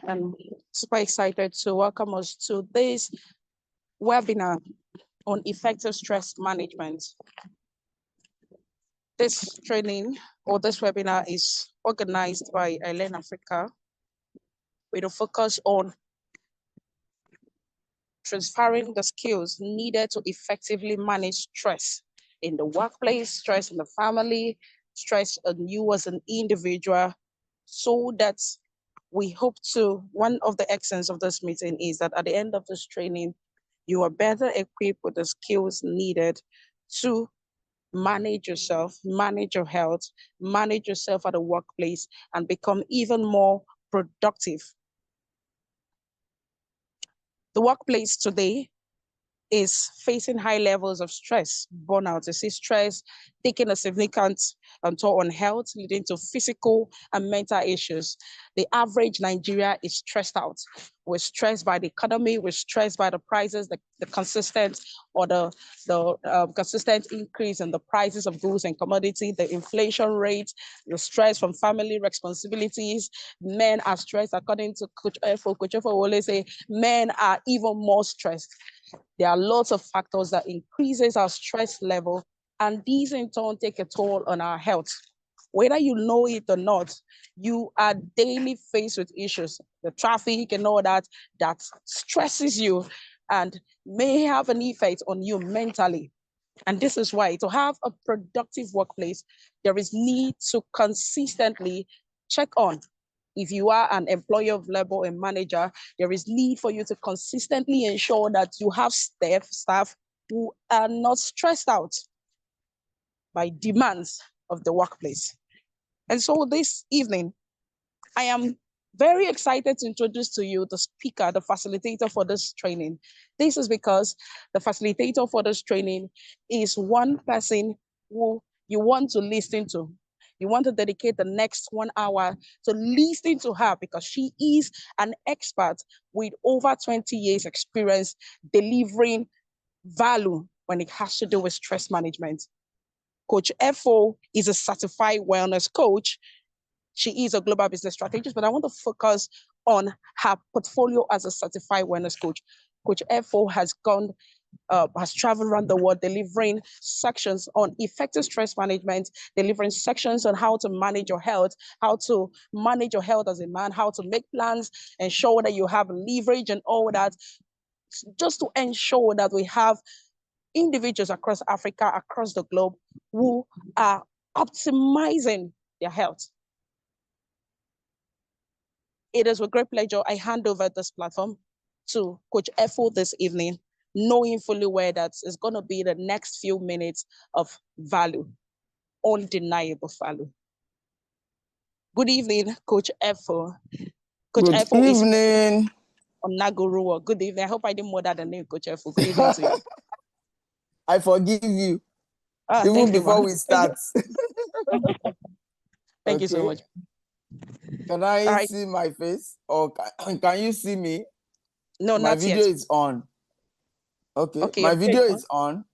and super excited to welcome us to this webinar on effective stress management. This training or this webinar is organized by Island Africa with a focus on transferring the skills needed to effectively manage stress in the workplace, stress in the family, stress on you as an individual, so that we hope to, one of the essence of this meeting is that at the end of this training, you are better equipped with the skills needed to manage yourself, manage your health, manage yourself at the workplace, and become even more productive. The workplace today is facing high levels of stress, burnout. You see stress taking a significant toll on health, leading to physical and mental issues. The average Nigeria is stressed out. We're stressed by the economy, we're stressed by the prices, the consistent or the consistent increase in the prices of goods and commodity, the inflation rate, the stress from family responsibilities. Men are stressed, according to Coach Efo. Coach Efo will always say, men are even more stressed. There are lots of factors that increases our stress level, and these in turn take a toll on our health. Whether you know it or not, you are daily faced with issues, the traffic and all that stresses you and may have an effect on you mentally. And this is why to have a productive workplace, there is need to consistently check on. If you are an employee of labor and manager, there is need for you to consistently ensure that you have staff who are not stressed out by demands of the workplace. And so this evening, I am very excited to introduce to you the speaker, the facilitator for this training. This is because the facilitator for this training is one person who you want to listen to. You want to dedicate the next 1 hour to listen to her because she is an expert with over 20 years experience delivering value when it has to do with stress management. Coach Efo is a certified wellness coach. She is a global business strategist, but I want to focus on her portfolio as a certified wellness coach. Coach Efo has traveled around the world delivering sections on effective stress management, delivering sections on how to manage your health, how to manage your health as a man, how to make plans, ensure that you have leverage and all that, just to ensure that we have individuals across Africa, across the globe, who are optimizing their health. It is with great pleasure I hand over this platform to Coach Efo this evening, knowing fully well that it's going to be the next few minutes of value, undeniable value. Good evening, Coach Efo. Coach Good Efo evening. On Nagorua. Good evening. I hope I didn't murder the name, Coach Efo. Good evening to you. I forgive you. Even before we start. Thank you so much. Can I see my face? Or can you see me? No, my not video yet. is on. Okay, my video is on.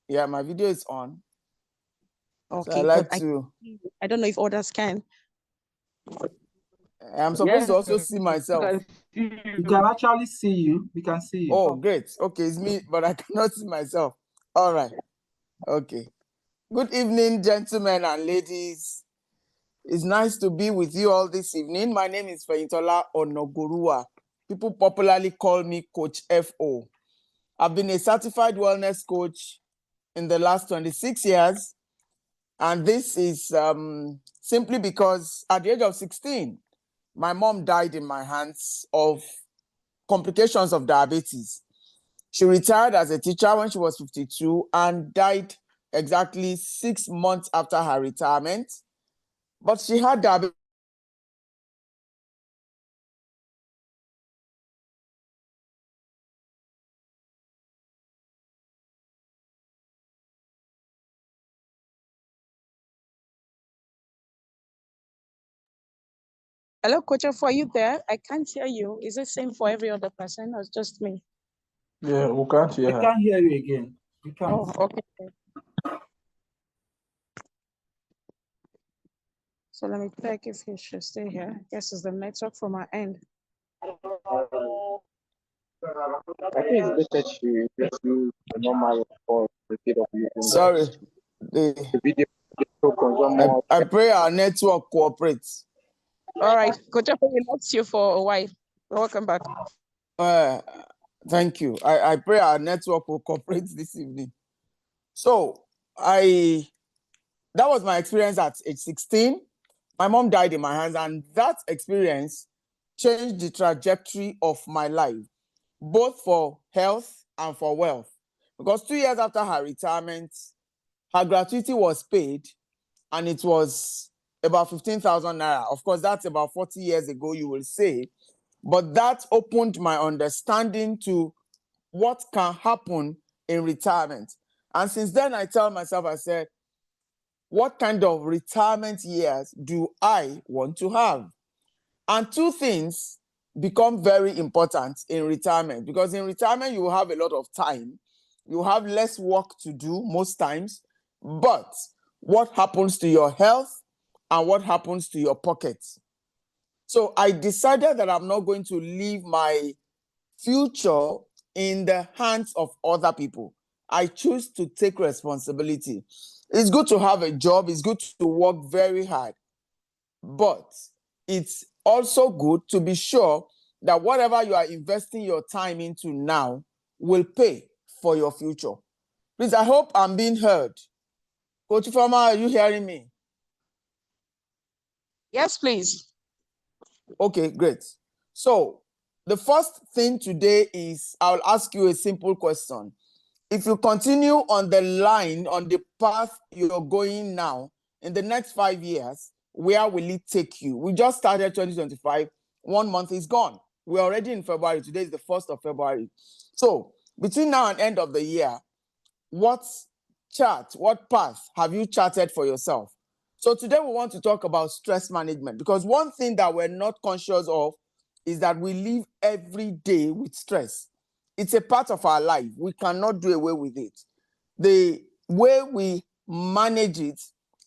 Yeah, my video is on. Okay, so I like to. I don't know if others can. I'm supposed to also see myself. We can actually see you. We can see you. Oh, great. Okay, it's me, but I cannot see myself. All right. Okay. Good evening, gentlemen and ladies. It's nice to be with you all this evening. My name is Feyintola Onogurua. People popularly call me Coach Efo. I've been a certified wellness coach in the last 26 years. And this is simply because at the age of 16, my mom died in my hands of complications of diabetes. She retired as a teacher when she was 52 and died exactly 6 months after her retirement. But she had diabetes. Hello, Coach Efo, are you there? I can't hear you. Is it same for every other person or it's just me? Yeah, we can't hear her. I can't hear you again. We can't. Oh, okay. So let me check if he should stay here. I guess it's the network from our end. I think it's better to pursue the normal or instead of using Sorry, the video to consume I, more. I pray our network cooperates. All right, Coach Afo, we lost you for a while. Welcome back. Thank you. I pray our network will cooperate this evening. So that was my experience at age 16. My mom died in my hands, and that experience changed the trajectory of my life, both for health and for wealth. Because 2 years after her retirement, her gratuity was paid, and it was about 15,000 naira. Of course, that's about 40 years ago, you will say. But that opened my understanding to what can happen in retirement. And since then, I tell myself, I said, what kind of retirement years do I want to have? And two things become very important in retirement, because in retirement, you will have a lot of time. You have less work to do most times. But what happens to your health and what happens to your pockets? So I decided that I'm not going to leave my future in the hands of other people. I choose to take responsibility. It's good to have a job. It's good to work very hard. But it's also good to be sure that whatever you are investing your time into now will pay for your future. Please, I hope I'm being heard. Coach Farmer, are you hearing me? Yes, please. Okay, great. So the first thing today is I'll ask you a simple question. If you continue on the line, on the path you're going now, in the next 5 years, where will it take you? We just started 2025. 1 month is gone. We're already in February. Today is the 1st of February. So between now and end of the year, what path have you charted for yourself? So today we want to talk about stress management, because one thing that we're not conscious of is that we live every day with stress. It's a part of our life. We cannot do away with it. The way we manage it,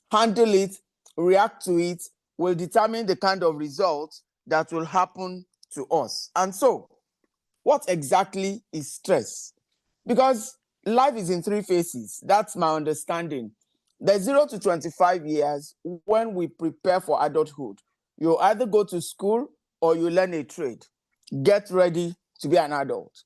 handle it, react to it will determine the kind of results that will happen to us. And so, what exactly is stress? Because life is in 3 phases. That's my understanding. The 0 to 25 years, when we prepare for adulthood, you either go to school or you learn a trade. Get ready to be an adult.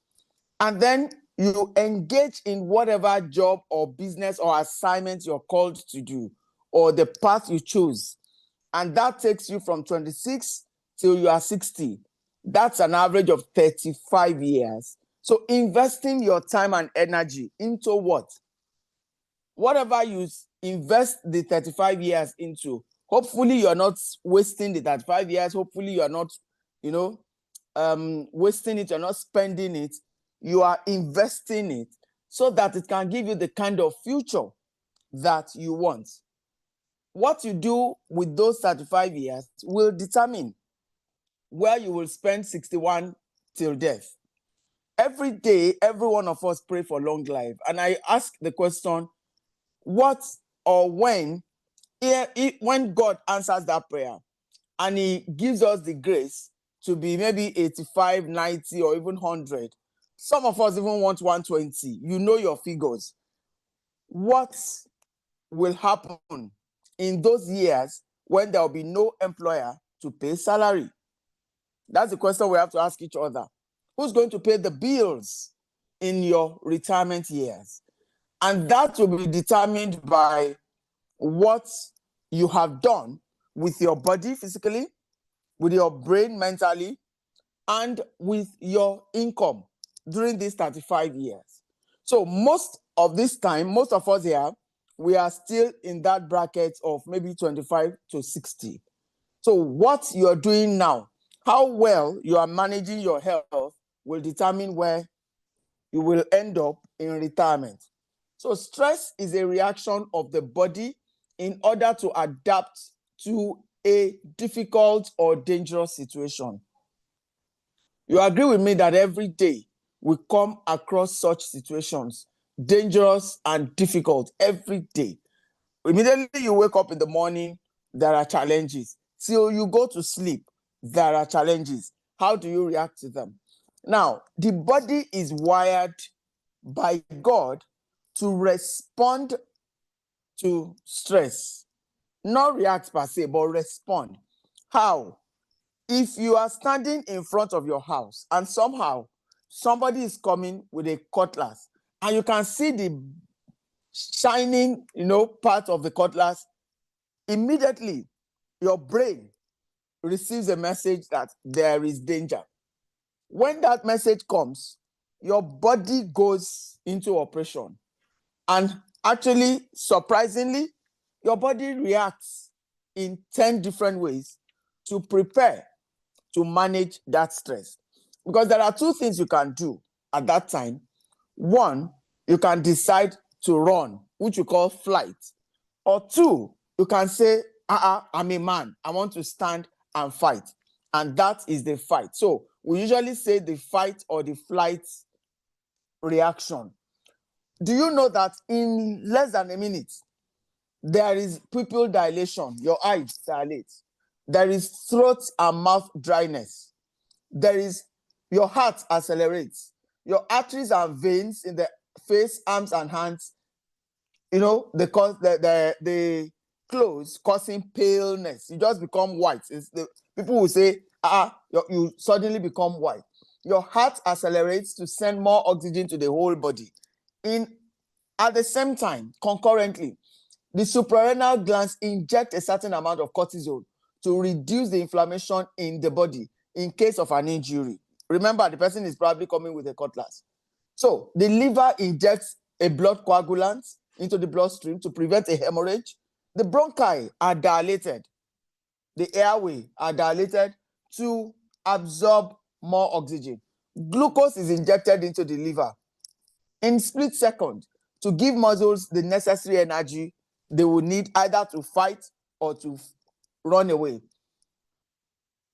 And then you engage in whatever job or business or assignment you're called to do, or the path you choose. And that takes you from 26 till you are 60. That's an average of 35 years. So investing your time and energy into what? Whatever you invest the 35 years into, hopefully you're not wasting the 35 years. Hopefully you're not, wasting it. You're not spending it. You are investing it so that it can give you the kind of future that you want. What you do with those 35 years will determine where you will spend 61 till death. Every day, every one of us pray for long life. And I ask the question, what or when God answers that prayer and he gives us the grace to be maybe 85, 90, or even 100. Some of us even want 120. You know your figures. What will happen in those years when there will be no employer to pay salary? That's the question we have to ask each other. Who's going to pay the bills in your retirement years? And that will be determined by what you have done with your body physically, with your brain mentally, and with your income during these 35 years. So most of this time, most of us here, we are still in that bracket of maybe 25 to 60. So what you're doing now, how well you are managing your health will determine where you will end up in retirement. So stress is a reaction of the body in order to adapt to a difficult or dangerous situation. You agree with me that every day we come across such situations, dangerous and difficult every day. Immediately you wake up in the morning, there are challenges. Till you go to sleep, there are challenges. how do you react to them? Now, the body is wired by God to respond to stress, not react per se, but respond. How? If you are standing in front of your house and somehow somebody is coming with a cutlass and you can see the shining, part of the cutlass, immediately your brain receives a message that there is danger. When that message comes, your body goes into operation. And actually, surprisingly, your body reacts in 10 different ways to prepare to manage that stress. Because there are two things you can do at that time. One, you can decide to run, which you call flight. Or two, you can say, I'm a man, I want to stand and fight. And that is the fight. So we usually say the fight or the flight reaction. Do you know that in less than a minute, there is pupil dilation, your eyes dilate. There is throat and mouth dryness. There is your heart accelerates. Your arteries and veins in the face, arms, and hands, they cause the close, causing paleness. You just become white. People will say, you suddenly become white. Your heart accelerates to send more oxygen to the whole body. At the same time, concurrently, the suprarenal glands inject a certain amount of cortisol to reduce the inflammation in the body in case of an injury. Remember, the person is probably coming with a cutlass. So the liver injects a blood coagulant into the bloodstream to prevent a hemorrhage. The bronchi are dilated. The airway are dilated to absorb more oxygen. Glucose is injected into the liver in split second to give muscles the necessary energy they will need either to fight or to run away.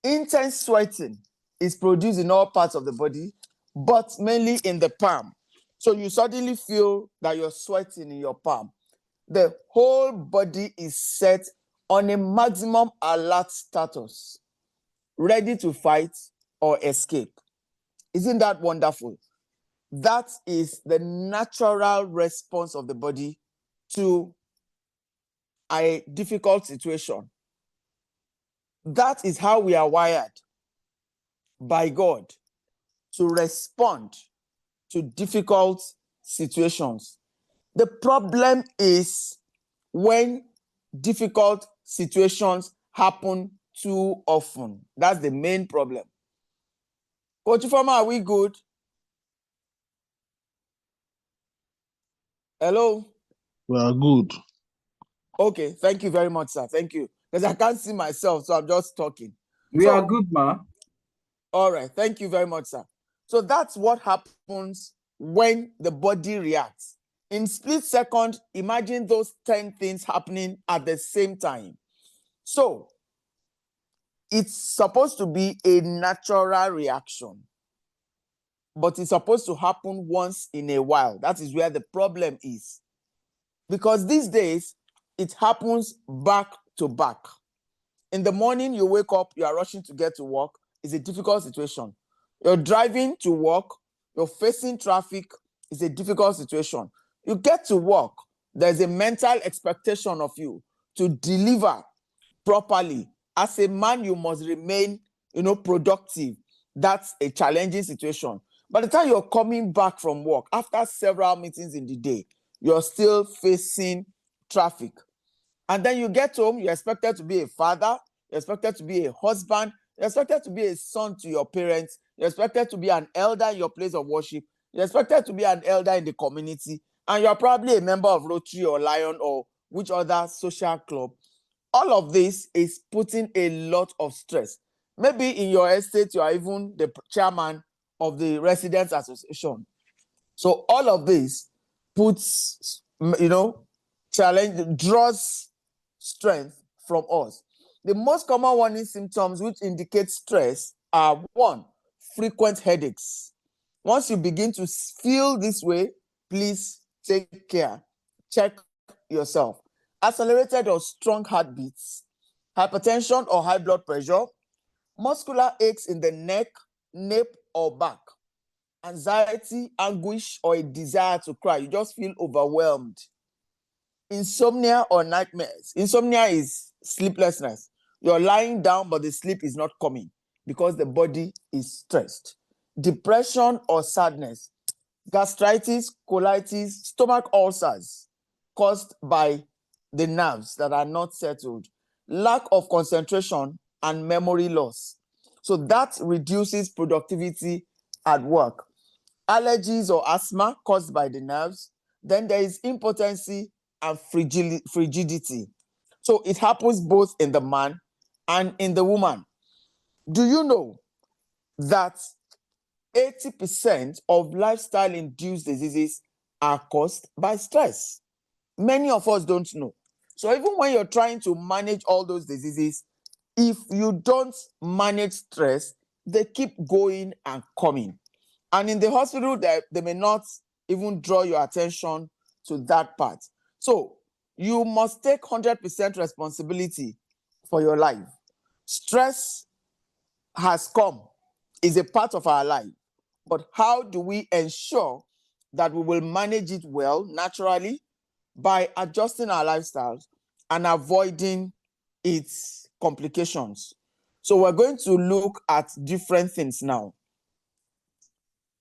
Intense sweating is produced in all parts of the body, but mainly in the palm. So you suddenly feel that you're sweating in your palm. The whole body is set on a maximum alert status, ready to fight or escape. Isn't that wonderful? That is the natural response of the body to a difficult situation. That is how we are wired by God to respond to difficult situations. The problem is when difficult situations happen too often. That's the main problem. Coach Ifeoma, are we good? Hello? We are good. Okay, thank you very much, sir. Thank you. Because I can't see myself, so I'm just talking. We are good, ma. All right, thank you very much, sir. So that's what happens when the body reacts. In split second, imagine those 10 things happening at the same time. So it's supposed to be a natural reaction, but it's supposed to happen once in a while. That is where the problem is. Because these days, it happens back to back. In the morning, you wake up, you are rushing to get to work. It's a difficult situation. You're driving to work, you're facing traffic. It's a difficult situation. You get to work, there's a mental expectation of you to deliver properly. As a man, you must remain, productive. That's a challenging situation. By the time you're coming back from work, after several meetings in the day, you're still facing traffic. And then you get home, you're expected to be a father, you're expected to be a husband, you're expected to be a son to your parents, you're expected to be an elder in your place of worship, you're expected to be an elder in the community, and you're probably a member of Rotary or Lion or which other social club. All of this is putting a lot of stress. Maybe in your estate, you are even the chairman of the residents association. So all of this puts, challenge, draws strength from us. The most common warning symptoms which indicate stress are: one, frequent headaches. Once you begin to feel this way, please take care. Check yourself. Accelerated or strong heartbeats, hypertension or high blood pressure, muscular aches in the neck, nape, or back, anxiety, anguish, or a desire to cry. You just feel overwhelmed. Insomnia or nightmares. Insomnia is sleeplessness. You're lying down, but the sleep is not coming because the body is stressed. Depression or sadness. Gastritis, colitis, stomach ulcers caused by the nerves that are not settled. Lack of concentration and memory loss. So that reduces productivity at work. Allergies or asthma caused by the nerves. Then there is impotency and frigidity. So it happens both in the man and in the woman. Do you know that 80% of lifestyle-induced diseases are caused by stress? Many of us don't know. So even when you're trying to manage all those diseases, if you don't manage stress, they keep going and coming. And in the hospital, they may not even draw your attention to that part. So you must take 100% responsibility for your life. Stress has come, is a part of our life. But how do we ensure that we will manage it well, naturally, by adjusting our lifestyles and avoiding its complications? So we're going to look at different things now.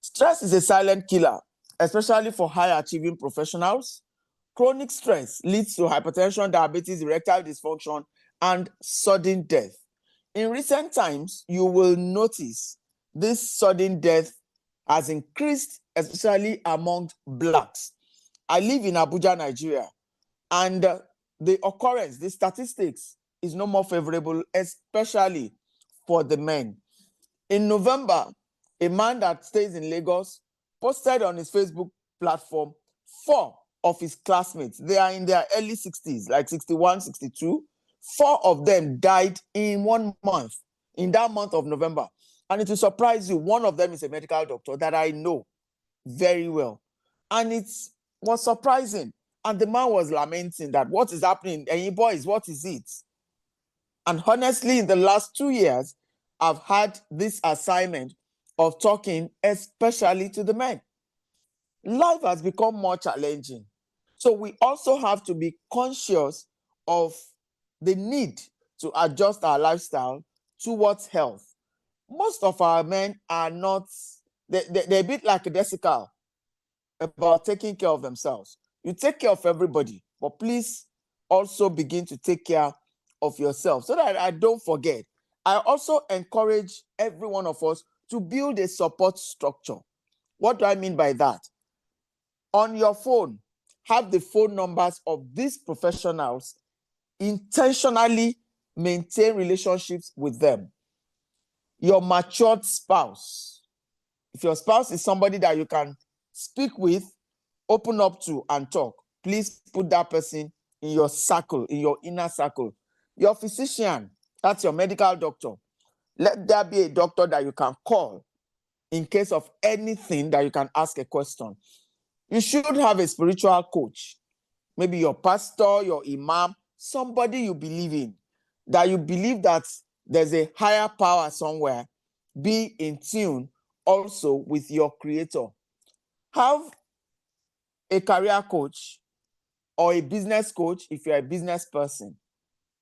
Stress is a silent killer, especially for high-achieving professionals. Chronic stress leads to hypertension, diabetes, erectile dysfunction, and sudden death. In recent times, you will notice this sudden death has increased, especially among Blacks. I live in Abuja, Nigeria, and the occurrence, the statistics is no more favorable, especially for the men. In November, a man that stays in Lagos posted on his Facebook platform 4 of his classmates. They are in their early 60s, like 61, 62. 4 of them died in 1 month, in that month of November. And it will surprise you, one of them is a medical doctor that I know very well. And it was surprising. And the man was lamenting that, what is happening? And you boys, what is it? And honestly, in the last 2 years, I've had this assignment of talking especially to the men. Life has become more challenging. So we also have to be conscious of the need to adjust our lifestyle towards health. Most of our men are not, they're a bit like a lackadaisical about taking care of themselves. You take care of everybody, but please also begin to take care of yourself so that I don't forget. I also encourage every one of us to build a support structure. What do I mean by that? On your phone, have the phone numbers of these professionals, intentionally maintain relationships with them. Your matured spouse. If your spouse is somebody that you can speak with, open up to and talk, please put that person in your circle, in your inner circle. Your physician, that's your medical doctor. Let there be a doctor that you can call in case of anything that you can ask a question. You should have a spiritual coach, maybe your pastor, your imam, somebody you believe in, that you believe that there's a higher power somewhere. Be in tune also with your creator. Have a career coach or a business coach if you're a business person.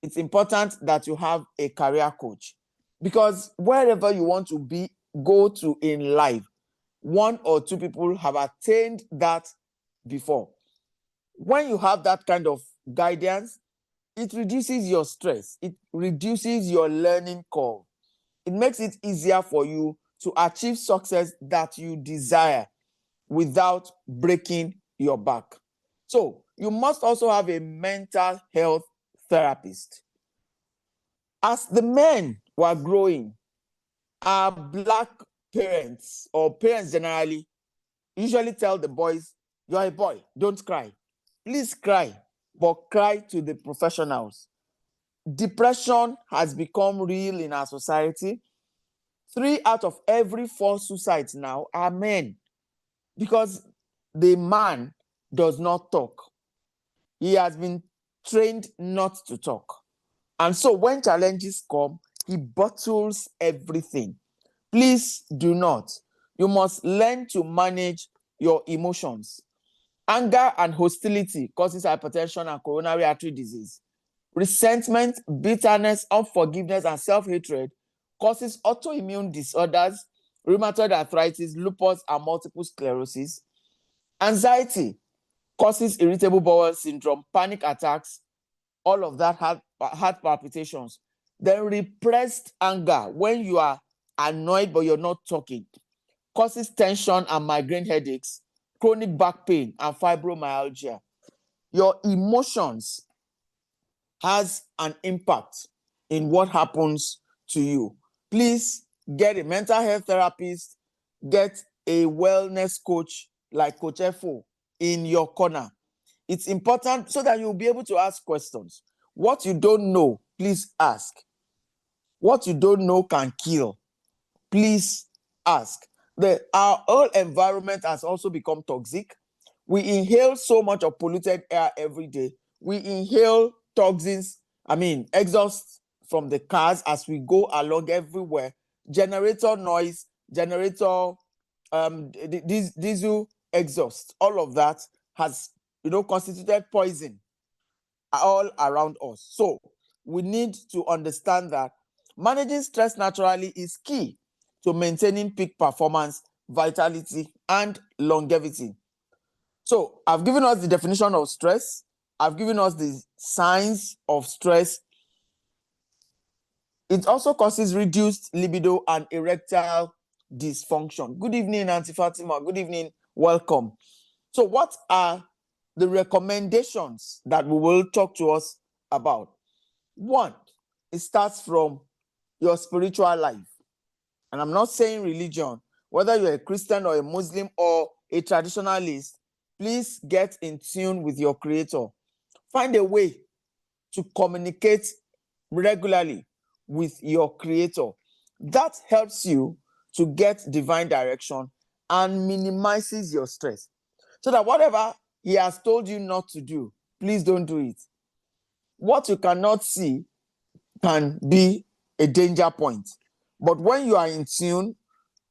It's important that you have a career coach, because wherever you want to go to in life, 1 or 2 people have attained that before. When you have that kind of guidance, it reduces your stress. It reduces your learning curve. It makes it easier for you to achieve success that you desire without breaking your back. So you must also have a mental health therapist. As the men were growing, our Black parents, or parents generally, usually tell the boys, you're a boy, don't cry. Please cry, but cry to the professionals. Depression has become real in our society. 3 out of every 4 suicides now are men, because the man does not talk. He has been trained not to talk. And so when challenges come, He bottles everything. Please do not. You must learn to manage your emotions. Anger and hostility causes hypertension and coronary artery disease. Resentment, bitterness, unforgiveness, and self-hatred causes autoimmune disorders, rheumatoid arthritis, lupus, and multiple sclerosis. Anxiety causes irritable bowel syndrome, panic attacks, all of that, heart palpitations. Then repressed anger, when you are annoyed but you're not talking, causes tension and migraine headaches, chronic back pain, and fibromyalgia. Your emotions has an impact in what happens to you. Please get a mental health therapist, get a wellness coach like Coach Efo in your corner. It's important so that you'll be able to ask questions. What you don't know, please ask. What you don't know can kill. Please ask. Our whole environment has also become toxic. We inhale so much of polluted air every day. We inhale toxins, exhaust from the cars as we go along everywhere. Generator noise, generator, diesel exhaust, all of that has, constituted poison all around us. So we need to understand that managing stress naturally is key to maintaining peak performance, vitality, and longevity. So I've given us the definition of stress. I've given us the signs of stress. It also causes reduced libido and erectile dysfunction. Good evening, Auntie Fatima. Good evening. Welcome. So what are the recommendations that we will talk to us about? One, it starts from your spiritual life. And I'm not saying religion, whether you're a Christian or a Muslim or a traditionalist, please get in tune with your Creator. Find a way to communicate regularly with your Creator. That helps you to get divine direction and minimizes your stress. So that whatever He has told you not to do, please don't do it. What you cannot see can be a danger point. But when you are in tune,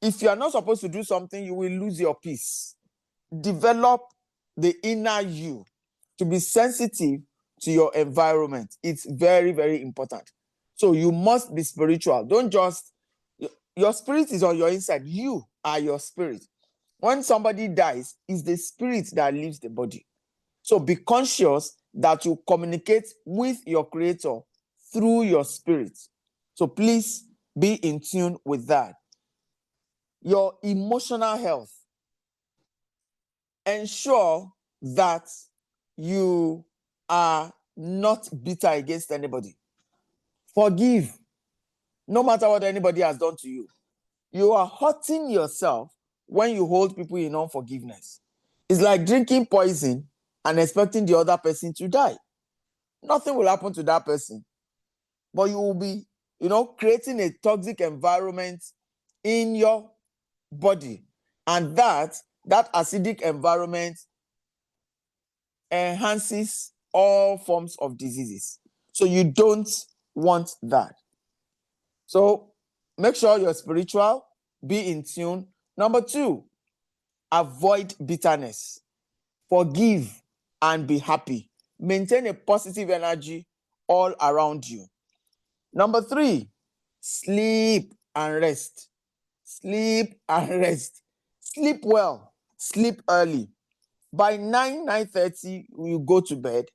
if you are not supposed to do something, you will lose your peace. Develop the inner you to be sensitive to your environment. It's very, very important. So you must be spiritual. Don't just, your spirit is on your inside. You are your spirit. When somebody dies, it's the spirit that leaves the body. So be conscious that you communicate with your Creator through your spirit. So please be in tune with that. Your emotional health. Ensure that you are not bitter against anybody. Forgive, no matter what anybody has done to you. You are hurting yourself when you hold people in unforgiveness. It's like drinking poison and expecting the other person to die. Nothing will happen to that person, but you will be, creating a toxic environment in your body. And that acidic environment enhances all forms of diseases. So you don't want that. So make sure you're spiritual, be in tune. Number 2, avoid bitterness. Forgive and be happy. Maintain a positive energy all around you. Number 3, sleep and rest. Sleep and rest. Sleep well, sleep early. By 9:30, you go to bed.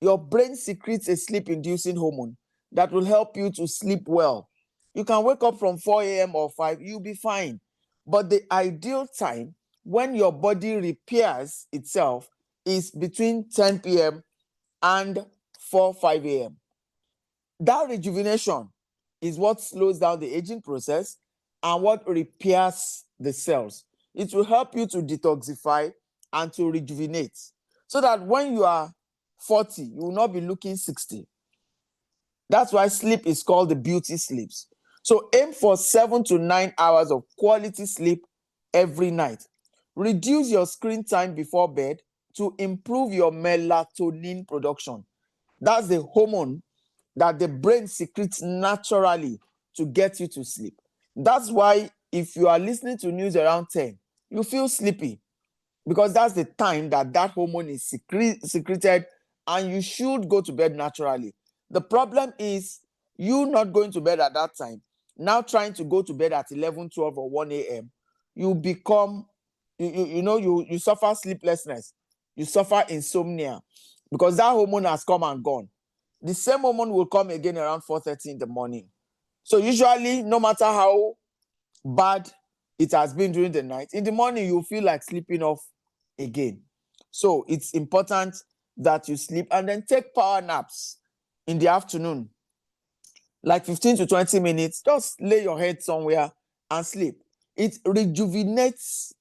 Your brain secretes a sleep-inducing hormone that will help you to sleep well. You can wake up from 4 a.m. or 5, you'll be fine. But the ideal time when your body repairs itself is between 10 p.m. and 5 a.m. That rejuvenation is what slows down the aging process and what repairs the cells. It will help you to detoxify and to rejuvenate so that when you are 40, you will not be looking 60. That's why sleep is called the beauty sleeps. So aim for 7 to 9 hours of quality sleep every night. Reduce your screen time before bed to improve your melatonin production. That's the hormone that the brain secretes naturally to get you to sleep. That's why if you are listening to news around 10, you feel sleepy, because that's the time that that hormone is secreted, and you should go to bed naturally. The problem is you not going to bed at that time, now trying to go to bed at 11, 12, or 1 a.m. You become, you suffer sleeplessness, you suffer insomnia, because that hormone has come and gone. The same hormone will come again around 4:30 in the morning. So usually, no matter how bad it has been during the night, in the morning you feel like sleeping off again. So it's important that you sleep and then take power naps in the afternoon, like 15 to 20 minutes. Just lay your head somewhere and sleep. It rejuvenates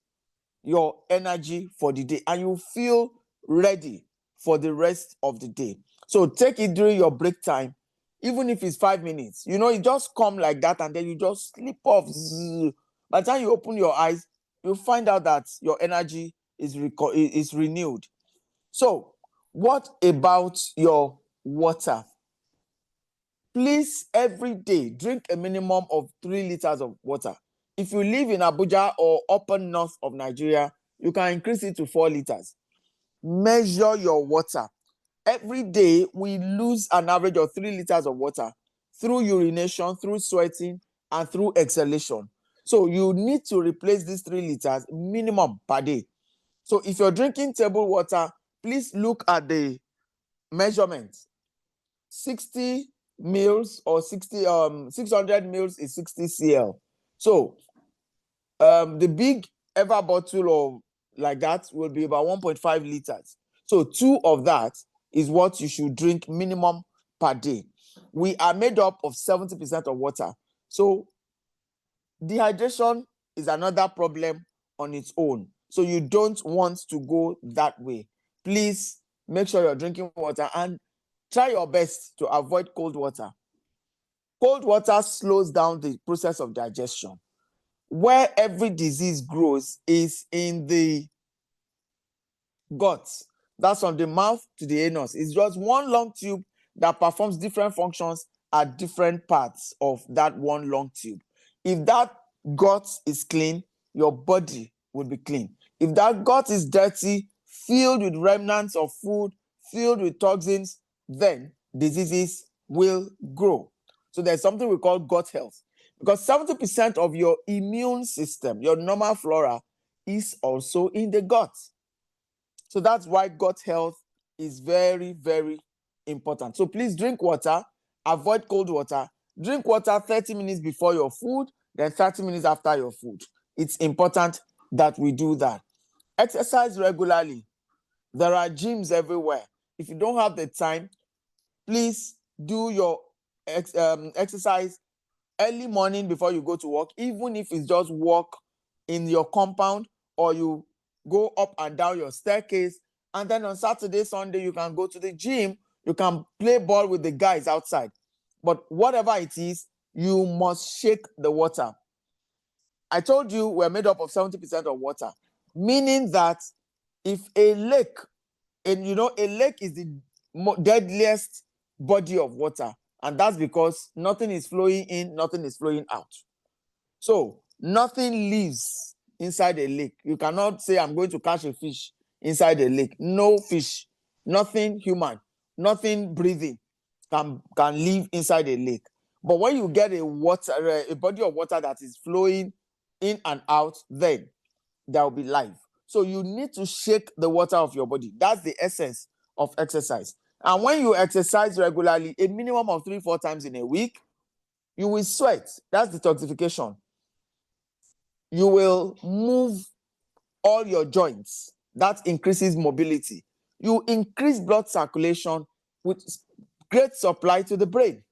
your energy for the day, and you feel ready for the rest of the day. So take it during your break time, even if it's 5 minutes. It just come like that, and then you just sleep off. By the time you open your eyes, you'll find out that your energy is renewed. So what about your water? Please, every day, drink a minimum of 3 liters of water. If you live in Abuja or upper north of Nigeria, you can increase it to 4 liters. Measure your water. Every day, we lose an average of 3 liters of water through urination, through sweating, and through exhalation. So you need to replace these 3 liters minimum per day. So if you're drinking table water, please look at the measurement. 60 mils or 600 mils is 60 cl. So the big ever bottle of like that will be about 1.5 liters. So 2 of that is what you should drink minimum per day. We are made up of 70% of water. So dehydration is another problem on its own. So you don't want to go that way. Please make sure you're drinking water and try your best to avoid cold water. Cold water slows down the process of digestion. Where every disease grows is in the gut. That's from the mouth to the anus. It's just one long tube that performs different functions at different parts of that one long tube. If that gut is clean, your body will be clean. If that gut is dirty, filled with remnants of food, filled with toxins, then diseases will grow. So there's something we call gut health, because 70% of your immune system, your normal flora, is also in the gut. So that's why gut health is very, very important. So please drink water, avoid cold water. Drink water 30 minutes before your food, then 30 minutes after your food. It's important that we do that. Exercise regularly. There are gyms everywhere. If you don't have the time, please do your exercise early morning before you go to work, even if it's just walk in your compound, or you go up and down your staircase. And then on Saturday, Sunday, you can go to the gym. You can play ball with the guys outside. But whatever it is, you must shake the water. I told you we're made up of 70% of water, meaning that if a lake, and a lake is the deadliest body of water, and that's because nothing is flowing in, nothing is flowing out. So nothing lives inside a lake. You cannot say, I'm going to catch a fish inside a lake. No fish, nothing human, nothing breathing can live inside a lake. But when you get a body of water that is flowing in and out, then there will be life. So you need to shake the water of your body. That's the essence of exercise. And when you exercise regularly, a minimum of 3-4 times in a week, you will sweat. That's detoxification. You will move all your joints. That increases mobility. You increase blood circulation with great supply to the brain.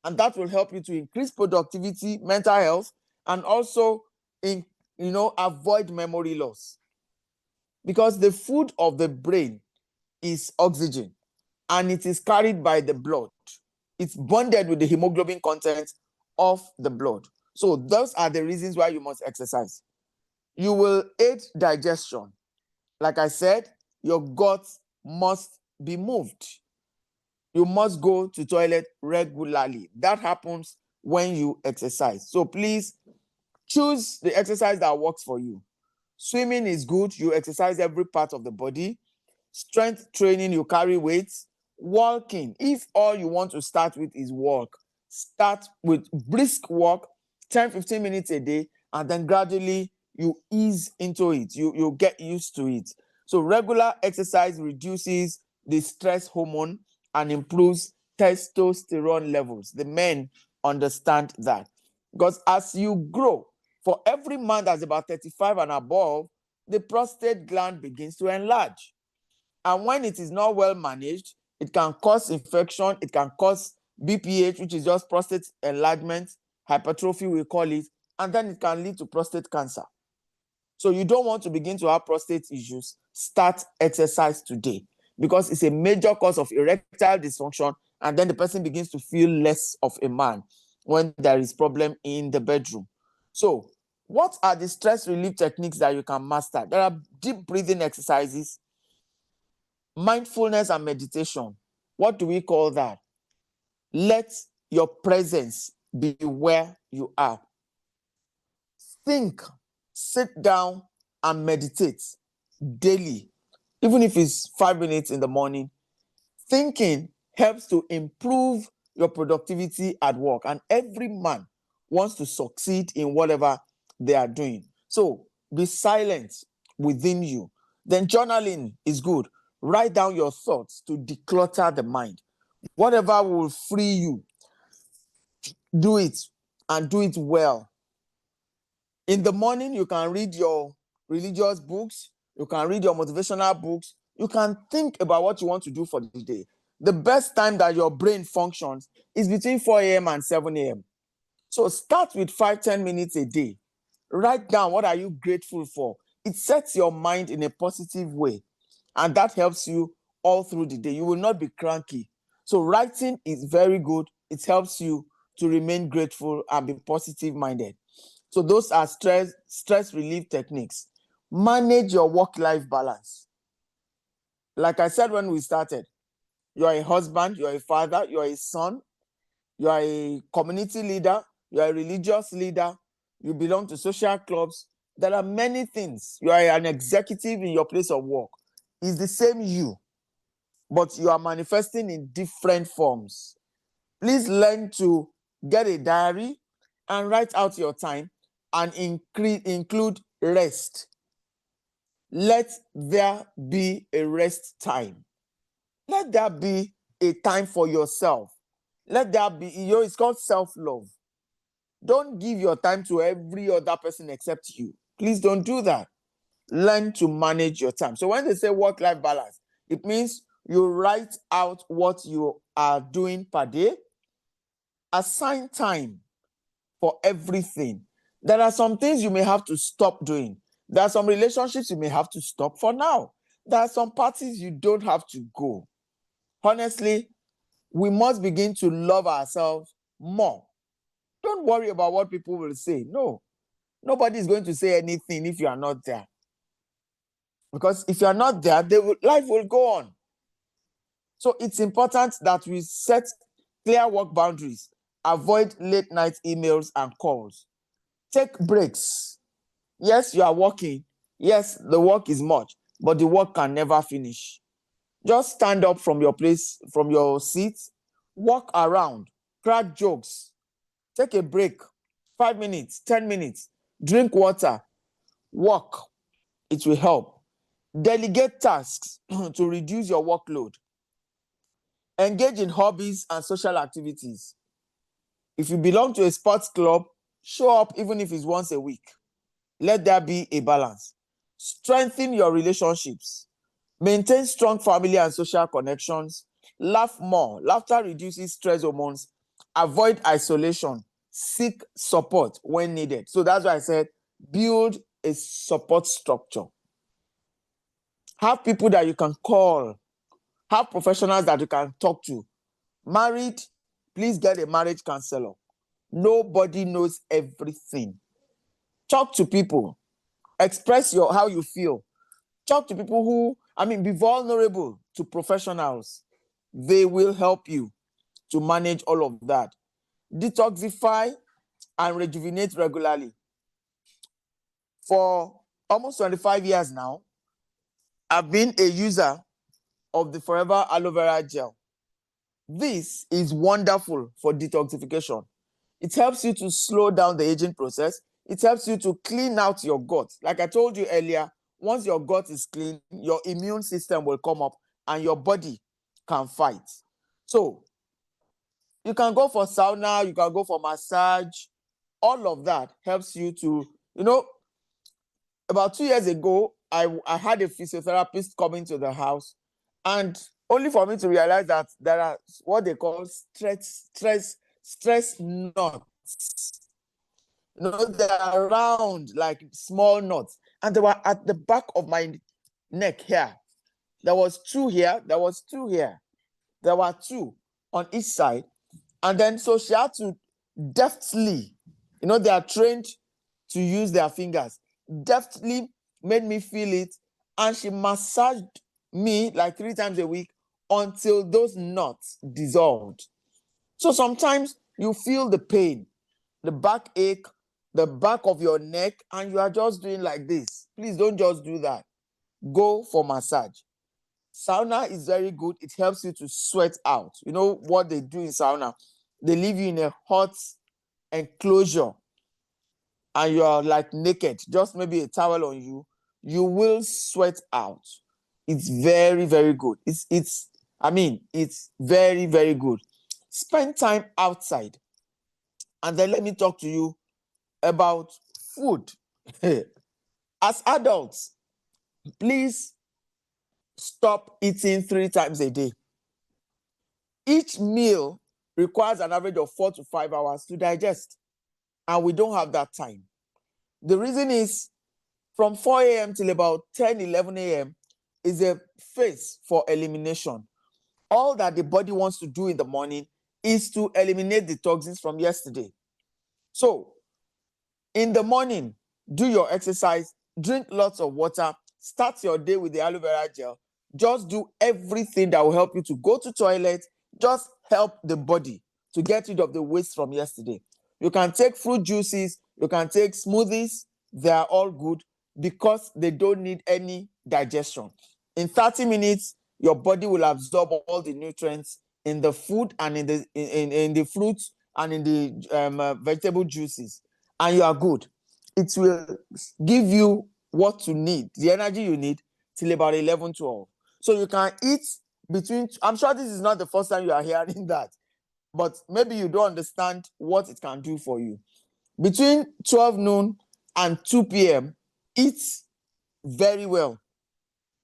And that will help you to increase productivity, mental health, and also avoid memory loss. Because the food of the brain is oxygen, and it is carried by the blood. It's bonded with the hemoglobin content of the blood. So those are the reasons why you must exercise. You will aid digestion. Like I said, your gut must be moved. you must go to toilet regularly. That happens when you exercise. So please choose the exercise that works for you. Swimming is good. You exercise every part of the body. Strength training, you carry weights. Walking, if all you want to start with is walk, start with brisk walk, 10-15 minutes a day, and then gradually you ease into it. You get used to it. So regular exercise reduces the stress hormone and improves testosterone levels. The men understand that. Because as you grow, for every man that's about 35 and above, the prostate gland begins to enlarge. And when it is not well managed, it can cause infection, it can cause BPH, which is just prostate enlargement, hypertrophy, we call it, and then it can lead to prostate cancer. So you don't want to begin to have prostate issues. Start exercise today, because it's a major cause of erectile dysfunction, and then the person begins to feel less of a man when there is problem in the bedroom. So what are the stress relief techniques that you can master? There are deep breathing exercises, mindfulness and meditation. What do we call that? Let your presence be where you are. Think, sit down and meditate daily, even if it's 5 minutes in the morning. Thinking helps to improve your productivity at work, and every man wants to succeed in whatever they are doing. So be silent within you. Then journaling is good. Write down your thoughts to declutter the mind. Whatever will free you, do it, and do it well. In the morning, you can read your religious books, you can read your motivational books, you can think about what you want to do for the day. The best time that your brain functions is between 4 a.m. and 7 a.m. So start with 5-10 minutes a day. Write down what are you grateful for. It sets your mind in a positive way, and that helps you all through the day. You will not be cranky. So writing is very good. It helps you to remain grateful and be positive-minded. So those are stress relief techniques. Manage your work-life balance. Like I said when we started, you are a husband, you are a father, you are a son, you are a community leader, you are a religious leader, you belong to social clubs. There are many things. You are an executive in your place of work. It's the same you, but you are manifesting in different forms. Please learn to get a diary and write out your time and include rest. Let there be a rest time. Let there be a time for yourself. Let there be, it's called self-love. Don't give your time to every other person except you. Please don't do that. Learn to manage your time. So when they say work-life balance, it means you write out what you are doing per day. Assign time for everything. There are some things you may have to stop doing. There are some relationships you may have to stop for now. There are some parties you don't have to go. Honestly, we must begin to love ourselves more. Don't worry about what people will say. No, nobody is going to say anything if you are not there. Because if you are not there, life will go on. So it's important that we set clear work boundaries, avoid late night emails and calls. Take breaks. Yes, you are working. Yes, the work is much, but the work can never finish. Just stand up from your place, from your seat, walk around, crack jokes, take a break, 5 minutes, 10 minutes, drink water, walk. It will help. Delegate tasks to reduce your workload. Engage in hobbies and social activities. If you belong to a sports club, show up even if it's once a week. Let there be a balance. Strengthen your relationships. Maintain strong family and social connections. Laugh more. Laughter reduces stress hormones. Avoid isolation. Seek support when needed. So that's why I said build a support structure. Have people that you can call. Have professionals that you can talk to. Married, please get a marriage counselor. Nobody knows everything. Talk to people. Express how you feel. Talk to people be vulnerable to professionals. they will help you to manage all of that. Detoxify and rejuvenate regularly. For almost 25 years now, I've been a user of the Forever Aloe Vera Gel. This is wonderful for detoxification. It helps you to slow down the aging process. It helps you to clean out your gut. Like I told you earlier, once your gut is clean, your immune system will come up and your body can fight. So you can go for sauna, you can go for massage. All of that helps you to, about 2 years ago, I had a physiotherapist coming to the house, and only for me to realize that there are what they call stress knots. They are round like small knots, and they were at the back of my neck here. There was 2 here, there was 2 here. There were 2 on each side. And then so she had to deftly, they are trained to use their fingers, deftly made me feel it, and she massaged me like 3 times a week until those knots dissolved. So sometimes you feel the pain, the backache, the back of your neck, and you are just doing like this. Please don't just do that. Go for massage. Sauna is very good. It helps you to sweat out. You know what they do in sauna? They leave you in a hot enclosure and you are like naked, just maybe a towel on you. You will sweat out. It's very, very good. It's very, very good. Spend time outside. And then let me talk to you about food. As adults, please stop eating 3 times a day. Each meal requires an average of 4 to 5 hours to digest, and we don't have that time. The reason is from 4 a.m. till about 10, 11 a.m. is a phase for elimination. All that the body wants to do in the morning is to eliminate the toxins from yesterday. So in the morning, do your exercise, drink lots of water, start your day with the aloe vera gel. Just do everything that will help you to go to toilet. Just help the body to get rid of the waste from yesterday. You can take fruit juices, you can take smoothies. They are all good because they don't need any digestion. In 30 minutes, your body will absorb all the nutrients in the food and in the fruits and in the vegetable juices, and you are good. It will give you what you need, the energy you need, till about 11, 12. So you can eat between, I'm sure this is not the first time you are hearing that, but maybe you don't understand what it can do for you. Between 12 noon and 2 p.m., eat very well.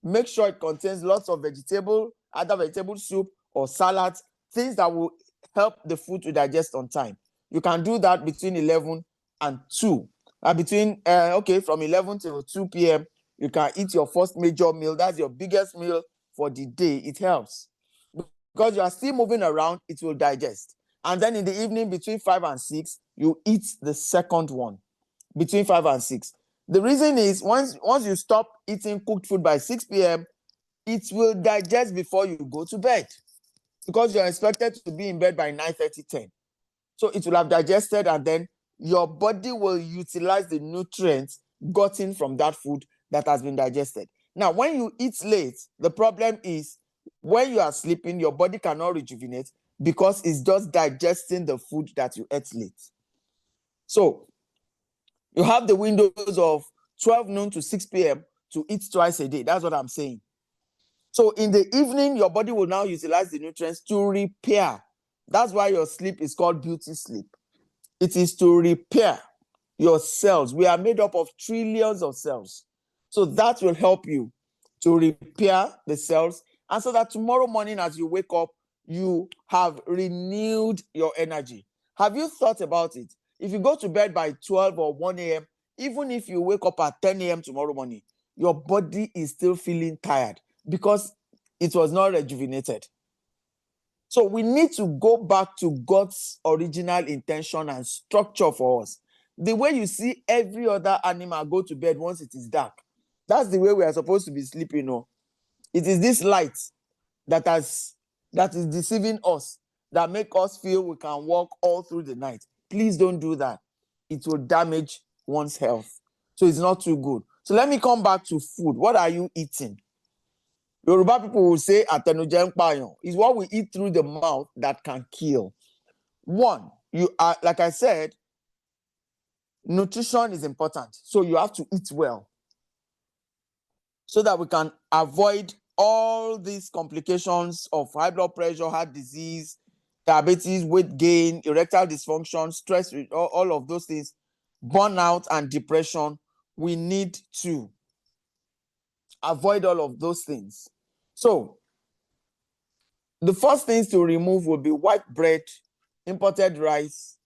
Make sure it contains lots of either vegetable soup or salads, things that will help the food to digest on time. You can do that between 11 and 2. From 11 till 2 p.m., you can eat your first major meal. That's your biggest meal for the day. It helps. Because you are still moving around, it will digest. And then in the evening, between 5 and 6, you eat the second one, between 5 and 6. The reason is once you stop eating cooked food by 6 p.m., it will digest before you go to bed because you're expected to be in bed by 9:30, 10. So it will have digested, and then your body will utilize the nutrients gotten from that food that has been digested. Now, when you eat late, the problem is when you are sleeping, your body cannot rejuvenate because it's just digesting the food that you ate late. So you have the windows of 12 noon to 6 p.m. to eat twice a day. That's what I'm saying. So in the evening, your body will now utilize the nutrients to repair. That's why your sleep is called beauty sleep. It is to repair your cells. We are made up of trillions of cells. So that will help you to repair the cells. And so that tomorrow morning as you wake up, you have renewed your energy. Have you thought about it? If you go to bed by 12 or 1 a.m., even if you wake up at 10 a.m. tomorrow morning, your body is still feeling tired because it was not rejuvenated. So we need to go back to God's original intention and structure for us. The way you see every other animal go to bed once it is dark, that's the way we are supposed to be sleeping. It is this light that has that is deceiving us, that make us feel we can walk all through the night. Please don't do that. It will damage one's health. So it's not too good. So let me come back to food. What are you eating? Yoruba people will say atenuje npayan is what we eat through the mouth that can kill. One, you are, like I said, nutrition is important. So you have to eat well so that we can avoid all these complications of high blood pressure, heart disease, diabetes, weight gain, erectile dysfunction, stress, all of those things, burnout and depression. We need to avoid all of those things. So the first things to remove will be white bread, imported rice,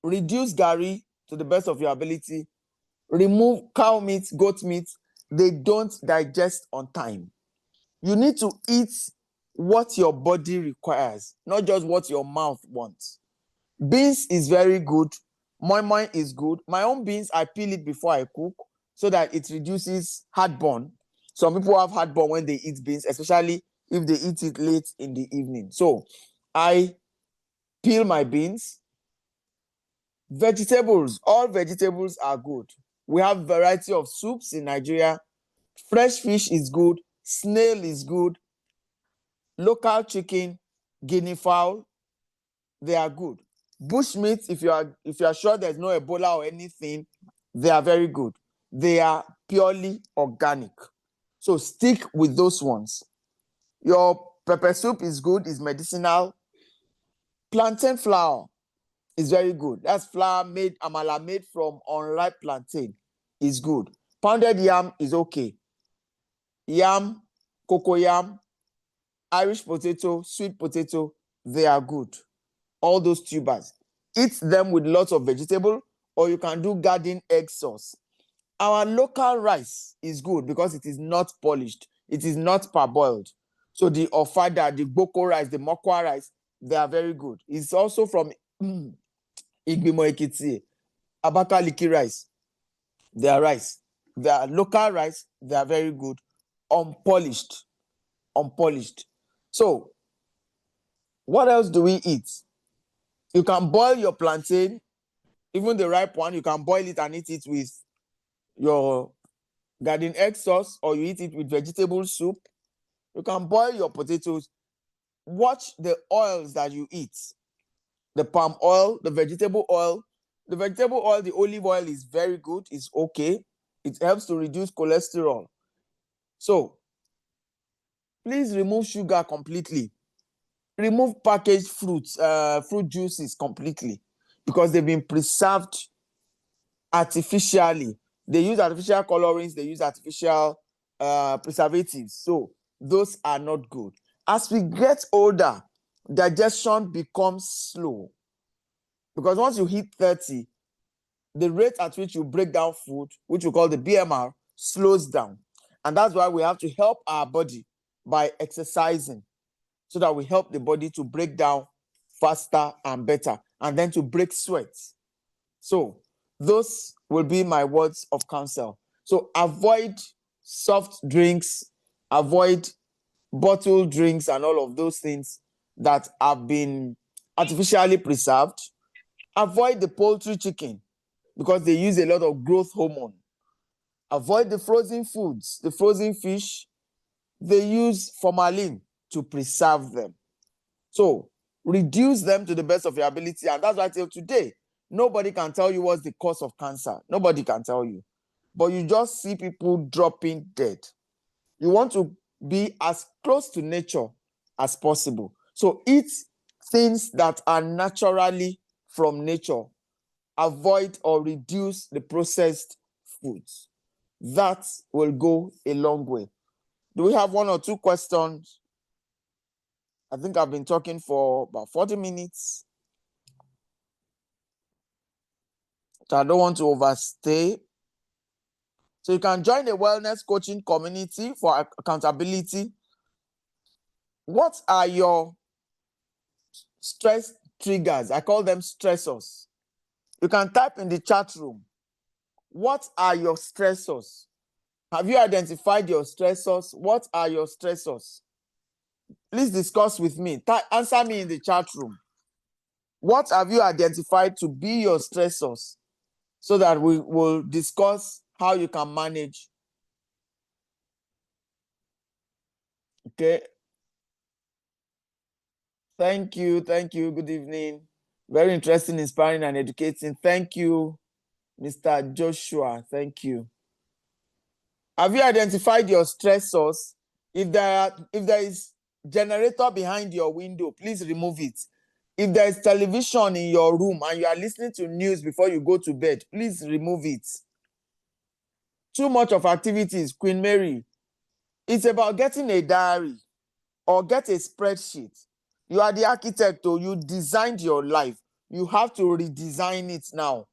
reduce garri to the best of your ability, remove cow meat, goat meat. They don't digest on time. You need to eat what your body requires, not just what your mouth wants. Beans is very good. Moi moi is good. My own beans, I peel it before I cook so that it reduces heartburn. Some people have heartburn when they eat beans, especially if they eat it late in the evening. So I peel my beans. Vegetables, all vegetables are good. We have variety of soups in Nigeria. Fresh fish is good. Snail is good. Local chicken, guinea fowl, they are good. Bush meat, if you are sure there's no Ebola or anything, they are very good. They are purely organic. So stick with those ones. Your pepper soup is good, is medicinal. Plantain flour is very good. That's flour made, amala made from unripe plantain is good. Pounded yam is okay. Yam, cocoyam, Irish potato, sweet potato, they are good. All those tubers. Eat them with lots of vegetable, or you can do garden egg sauce. Our local rice is good because it is not polished. It is not parboiled. So the ofada, the gboko rice, the mokwa rice, they are very good. It's also from Igbimo Ekiti, Abakaliki rice. They are rice. They are local rice. They are very good. Unpolished. Unpolished. So what else do we eat? You can boil your plantain, even the ripe one, you can boil it and eat it with your garden egg sauce, or you eat it with vegetable soup. You can boil your potatoes. Watch the oils that you eat. The palm oil, the vegetable oil. The vegetable oil, the olive oil is very good. It's okay. It helps to reduce cholesterol. So please remove sugar completely. Remove packaged fruits, fruit juices completely, because they've been preserved artificially. They use artificial colorings, they use artificial preservatives. So those are not good. As we get older, digestion becomes slow, because once you hit 30, the rate at which you break down food, which we call the BMR, slows down. And that's why we have to help our body by exercising, so that we help the body to break down faster and better, and then to break sweat. So those will be my words of counsel. So avoid soft drinks, avoid bottled drinks and all of those things that have been artificially preserved. Avoid the poultry chicken because they use a lot of growth hormone. Avoid the frozen foods, the frozen fish. They use formalin to preserve them. So reduce them to the best of your ability. And that's why till today, nobody can tell you what's the cause of cancer. Nobody can tell you. But you just see people dropping dead. You want to be as close to nature as possible. So eat things that are naturally from nature. Avoid or reduce the processed foods. That will go a long way. Do we have one or two questions? I think I've been talking for about 40 minutes. So I don't want to overstay. So you can join the wellness coaching community for accountability. What are your stress triggers? I call them stressors. You can type in the chat room. What are your stressors? Have you identified your stressors? What are your stressors? Please discuss with me. Answer me in the chat room. What have you identified to be your stressors so that we will discuss how you can manage? Okay. Thank you. Thank you. Good evening. Very interesting, inspiring, and educating. Thank you, Mr. Joshua. Thank you. Have you identified your stressors? If there is generator behind your window, please remove it. If there is television in your room and you are listening to news before you go to bed, please remove it. Too much of activities, Queen Mary. It's about getting a diary or get a spreadsheet. You are the architect, or you designed your life. You have to redesign it now.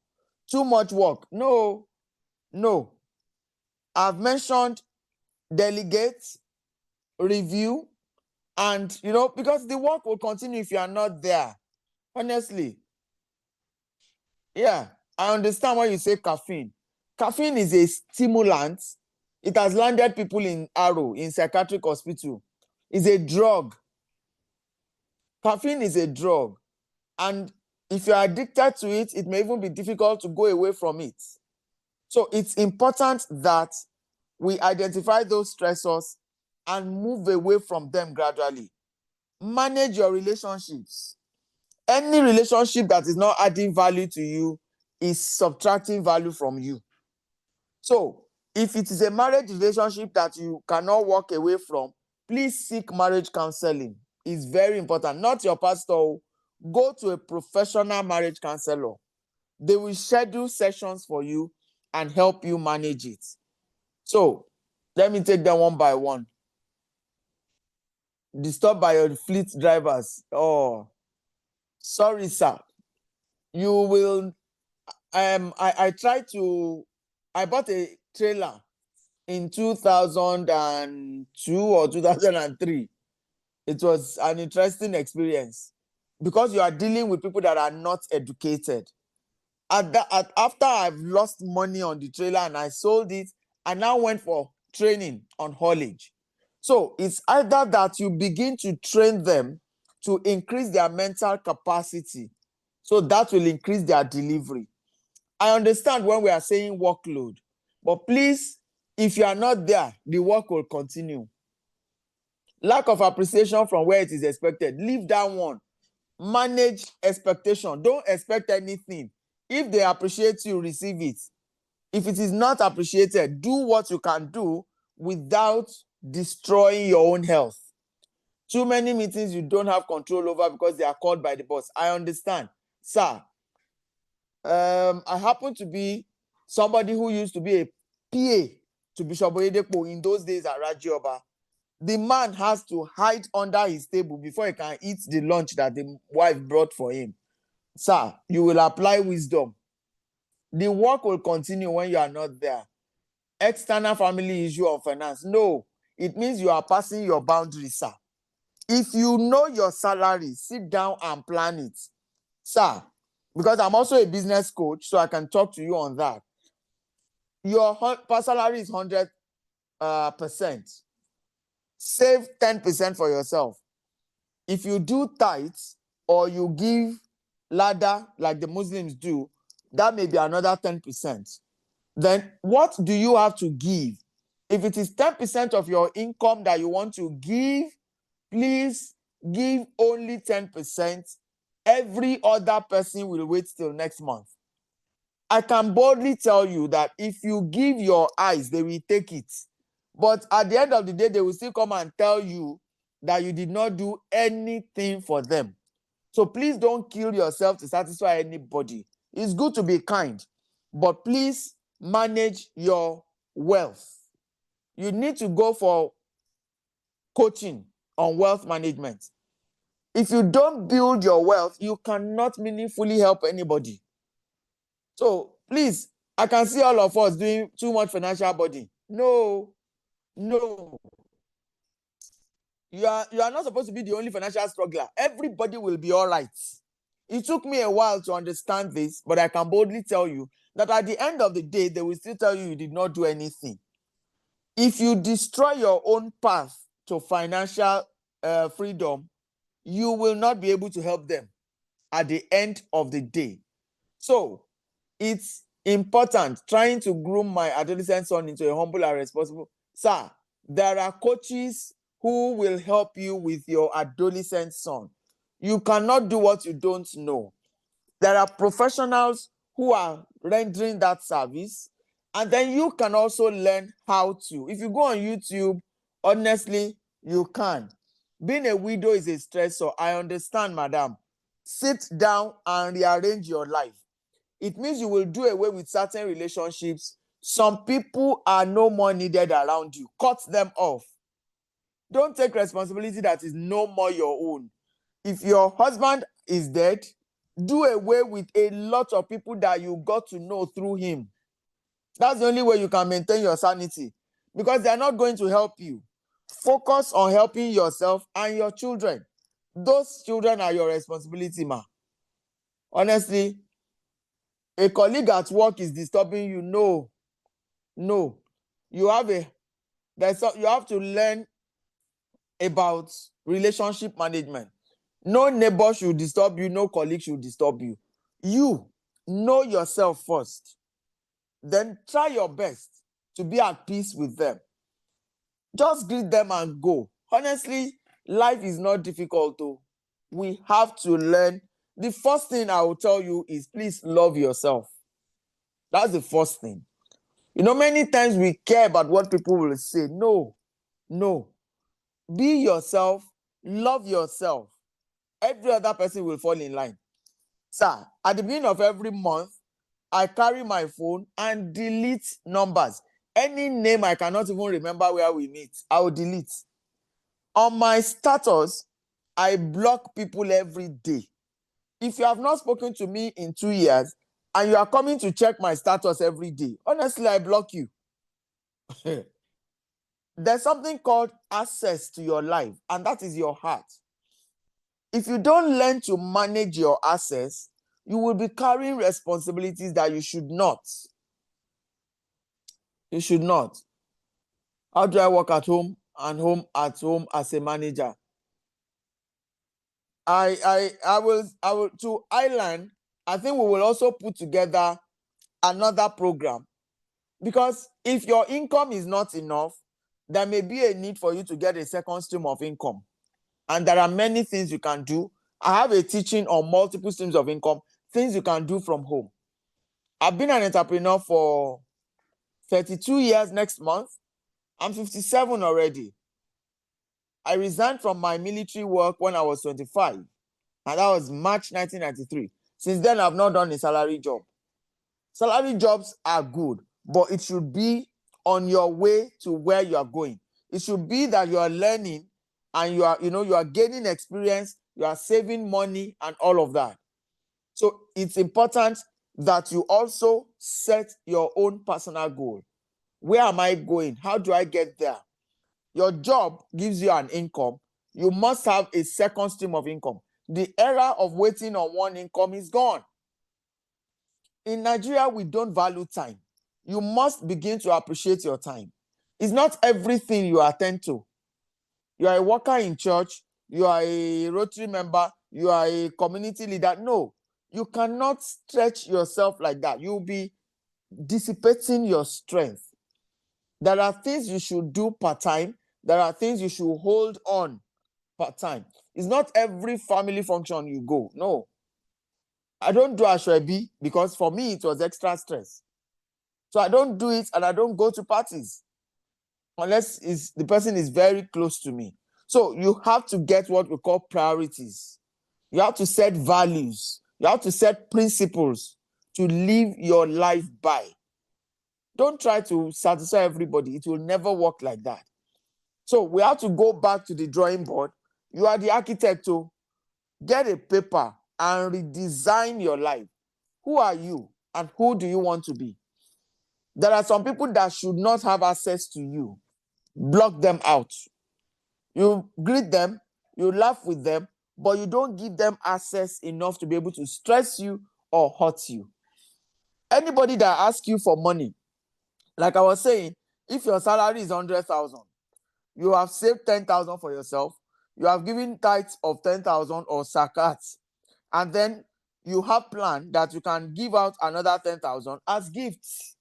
Too much work. No. I've mentioned delegate, review, and because the work will continue if you are not there. Honestly. Yeah, I understand why you say caffeine. Caffeine is a stimulant. It has landed people in Arrow, in psychiatric hospital. It's a drug. Caffeine is a drug. And if you're addicted to it, it may even be difficult to go away from it. So it's important that we identify those stressors and move away from them gradually. Manage your relationships. Any relationship that is not adding value to you is subtracting value from you. So if it is a marriage relationship that you cannot walk away from, please seek marriage counseling. It's very important. Not your pastor. Go to a professional marriage counselor. They will schedule sessions for you and help you manage it. So let me take them one by one. Disturbed by your fleet drivers. Oh, sorry, sir. You will. I bought a trailer in 2002 or 2003. It was an interesting experience because you are dealing with people that are not educated. After I've lost money on the trailer and I sold it, I now went for training on haulage. So it's either that you begin to train them to increase their mental capacity, so that will increase their delivery. I understand when we are saying workload, but please, if you are not there, the work will continue. Lack of appreciation from where it is expected, leave that one. Manage expectation. Don't expect anything. If they appreciate you, receive it. If it is not appreciated, do what you can do without destroying your own health. Too many meetings you don't have control over because they are called by the boss. I understand. Sir, I happen to be somebody who used to be a PA to Bishop Oyedepo in those days at Rajioba. The man has to hide under his table before he can eat the lunch that the wife brought for him. Sir, you will apply wisdom. The work will continue when you are not there. External family issue of finance. No, it means you are passing your boundaries, sir. If you know your salary, sit down and plan it. Sir, because I'm also a business coach, so I can talk to you on that. Your salary is 100%. Save 10% for yourself. If you do tithes or you give ladder like the Muslims do, that may be another 10%. Then what do you have to give? If it is 10% of your income that you want to give, please give only 10%. Every other person will wait till next month. I can boldly tell you that if you give your eyes, they will take it. But at the end of the day, they will still come and tell you that you did not do anything for them. So please don't kill yourself to satisfy anybody. It's good to be kind, but please manage your wealth. You need to go for coaching on wealth management. If you don't build your wealth, you cannot meaningfully help anybody. So please, I can see all of us doing too much financial burden. No. You are not supposed to be the only financial struggler. Everybody will be all right. It took me a while to understand this, but I can boldly tell you that at the end of the day, they will still tell you did not do anything. If you destroy your own path to financial freedom, you will not be able to help them at the end of the day. So it's important trying to groom my adolescent son into a humble and responsible. Sir, there are coaches who will help you with your adolescent son. You cannot do what you don't know. There are professionals who are rendering that service, and then you can also learn how to. If you go on YouTube, honestly, you can. Being a widow is a stressor. I understand, madam. Sit down and rearrange your life. It means you will do away with certain relationships. Some people are no more needed around you. Cut them off. Don't take responsibility that is no more your own. If your husband is dead, do away with a lot of people that you got to know through him. That's the only way you can maintain your sanity, because they are not going to help you. Focus on helping yourself and your children. Those children are your responsibility, ma. Honestly, a colleague at work is disturbing you. No. You have to learn about relationship management. No neighbor should disturb you. No colleague should disturb you. You know yourself first. Then try your best to be at peace with them. Just greet them and go. Honestly, life is not difficult though. We have to learn. The first thing I will tell you is please love yourself. That's the first thing. You know, many times we care about what people will say. No. Be yourself. Love yourself. Every other person will fall in line. Sir, at the beginning of every month, I carry my phone and delete numbers. Any name I cannot even remember where we meet, I will delete. On my status, I block people every day. If you have not spoken to me in 2 years and you are coming to check my status every day, honestly, I block you. There's something called access to your life, and that is your heart. If you don't learn to manage your access, you will be carrying responsibilities that you should not. You should not. How do I work at home and home at home as a manager? I will to Island. I think we will also put together another program, because if your income is not enough, there may be a need for you to get a second stream of income. And there are many things you can do. I have a teaching on multiple streams of income, things you can do from home. I've been an entrepreneur for 32 years next month. I'm 57 already. I resigned from my military work when I was 25, and that was March 1993. Since then, I've not done a salary job. Salary jobs are good, but it should be on your way to where you are going. It should be that you are learning and you are gaining experience, you are saving money and all of that. So it's important that you also set your own personal goal. Where am I going? How do I get there? Your job gives you an income. You must have a second stream of income. The era of waiting on one income is gone. In Nigeria, we don't value time. You must begin to appreciate your time. It's not everything you attend to. You are a worker in church, you are a Rotary member, you are a community leader. No, you cannot stretch yourself like that. You'll be dissipating your strength. There are things you should do part-time. There are things you should hold on part-time. It's not every family function you go. No. I don't do Ashwebi because for me it was extra stress. So I don't do it, and I don't go to parties unless the person is very close to me. So you have to get what we call priorities. You have to set values. You have to set principles to live your life by. Don't try to satisfy everybody. It will never work like that. So we have to go back to the drawing board. You are the architect, so get a paper and redesign your life. Who are you and who do you want to be? There are some people that should not have access to you. Block them out. You greet them, you laugh with them, but you don't give them access enough to be able to stress you or hurt you. Anybody that asks you for money, like I was saying, if your salary is 100,000, you have saved 10,000 for yourself, you have given tithes of 10,000 or zakat, and then you have planned that you can give out another 10,000 as gifts.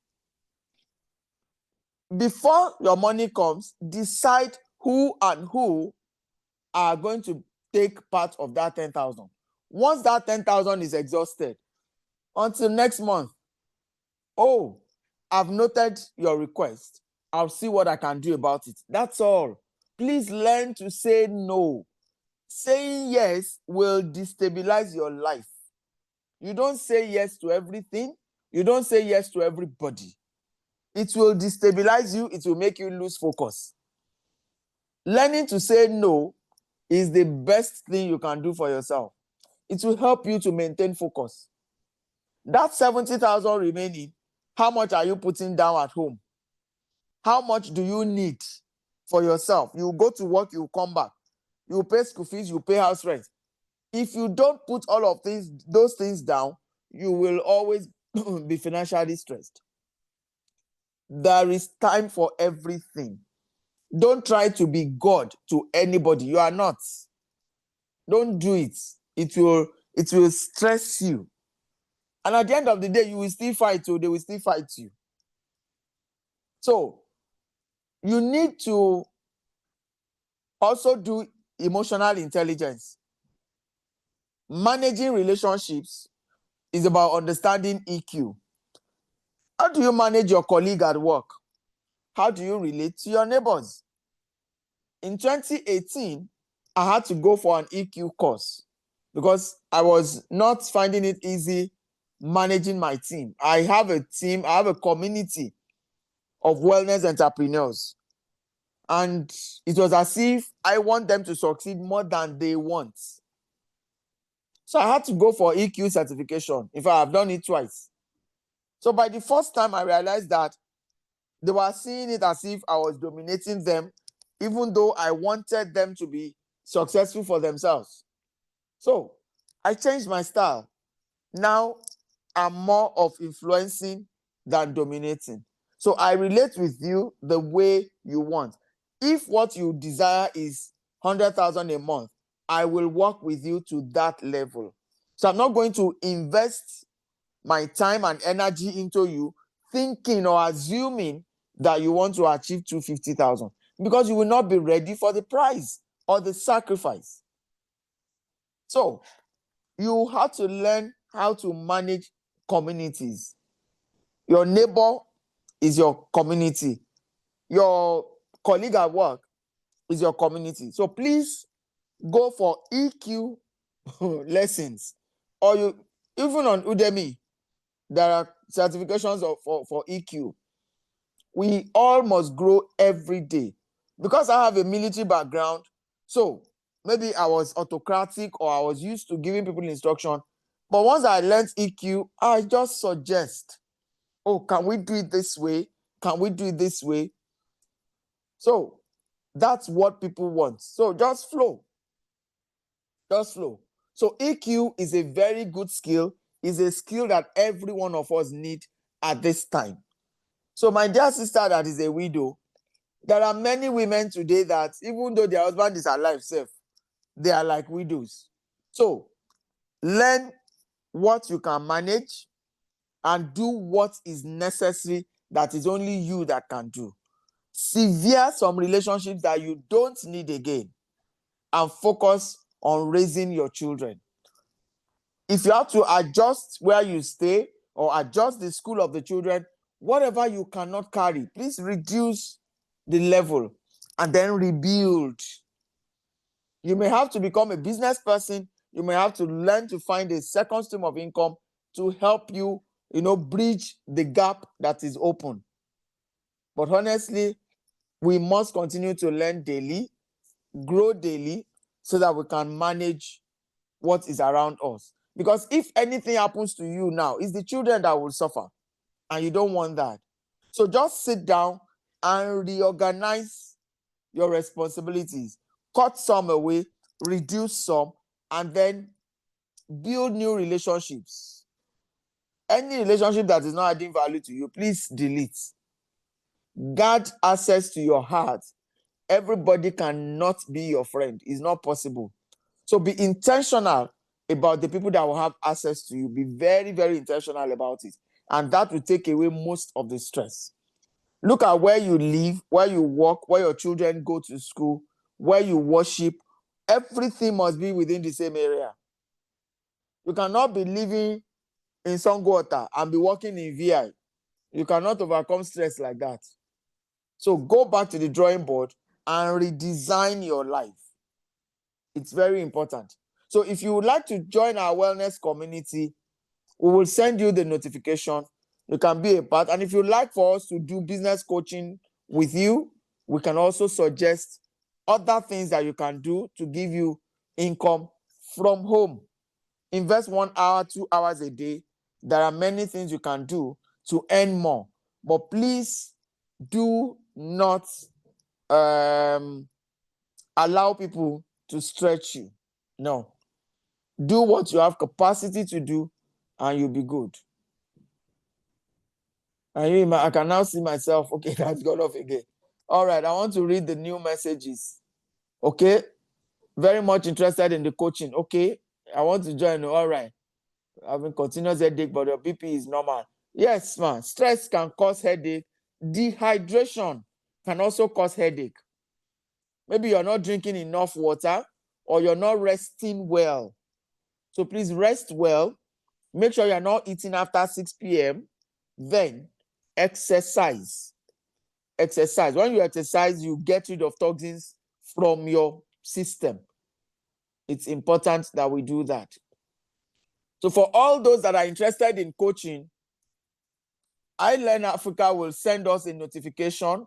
Before your money comes, decide who and who are going to take part of that 10,000. Once that 10,000 is exhausted, until next month, oh, I've noted your request. I'll see what I can do about it. That's all. Please learn to say no. Saying yes will destabilize your life. You don't say yes to everything. You don't say yes to everybody. It will destabilize you. It will make you lose focus. Learning to say no is the best thing you can do for yourself. It will help you to maintain focus. That 70,000 remaining, how much are you putting down at home? How much do you need for yourself? You go to work, you come back. You pay school fees, you pay house rent. If you don't put all of those things down, you will always be financially stressed. There is time for everything. Don't try to be God to anybody. You are not. Don't do it. It will stress you. And at the end of the day, you will still fight, so they will still fight you. So you need to also do emotional intelligence. Managing relationships is about understanding EQ. How do you manage your colleague at work? How do you relate to your neighbors? In 2018, I had to go for an EQ course because I was not finding it easy managing my team. I have a team, I have a community of wellness entrepreneurs. And it was as if I want them to succeed more than they want. So I had to go for EQ certification. In fact, I've done it twice. So by the first time, I realized that they were seeing it as if I was dominating them, even though I wanted them to be successful for themselves. So I changed my style. Now I'm more of influencing than dominating. So I relate with you the way you want. If what you desire is 100,000 a month, I will work with you to that level. So I'm not going to invest my time and energy into you thinking or assuming that you want to achieve 250,000 because you will not be ready for the price or the sacrifice. So you have to learn how to manage communities. Your neighbor is your community. Your colleague at work is your community. So please go for EQ lessons. Or you even on Udemy, there are certifications for EQ. We all must grow every day. Because I have a military background, so maybe I was autocratic or I was used to giving people instruction. But once I learned EQ, I just suggest, oh, can we do it this way? Can we do it this way? So that's what people want. So just flow. Just flow. So EQ is a very good skill. It's a skill that every one of us need at this time. So my dear sister that is a widow, there are many women today that even though their husband is alive, they are like widows. So learn what you can manage and do what is necessary that is only you that can do. Sever some relationships that you don't need again and focus on raising your children. If you have to adjust where you stay or adjust the school of the children, whatever you cannot carry, please reduce the level and then rebuild. You may have to become a business person. You may have to learn to find a second stream of income to help you, bridge the gap that is open. But honestly, we must continue to learn daily, grow daily, so that we can manage what is around us. Because if anything happens to you now, it's the children that will suffer, and you don't want that. So just sit down and reorganize your responsibilities. Cut some away, reduce some, and then build new relationships. Any relationship that is not adding value to you, please delete. Guard access to your heart. Everybody cannot be your friend. It's not possible. So be intentional about the people that will have access to you. Be very, very intentional about it. And that will take away most of the stress. Look at where you live, where you work, where your children go to school, where you worship. Everything must be within the same area. You cannot be living in Songwater and be working in VI. You cannot overcome stress like that. So go back to the drawing board and redesign your life. It's very important. So if you would like to join our wellness community, we will send you the notification. You can be a part. And if you'd like for us to do business coaching with you, we can also suggest other things that you can do to give you income from home. Invest 1 hour, 2 hours a day. There are many things you can do to earn more. But please do not allow people to stretch you. No. Do what you have capacity to do, and you'll be good. And I can now see myself. Okay, that's gone off again. All right, I want to read the new messages. Okay, very much interested in the coaching. Okay, I want to join. All right, having continuous headache, but your BP is normal. Yes, man. Stress can cause headache. Dehydration can also cause headache. Maybe you're not drinking enough water or you're not resting well. So please rest well. Make sure you're not eating after 6 p.m. Then exercise. Exercise. When you exercise, you get rid of toxins from your system. It's important that we do that. So for all those that are interested in coaching, iLearn Africa will send us a notification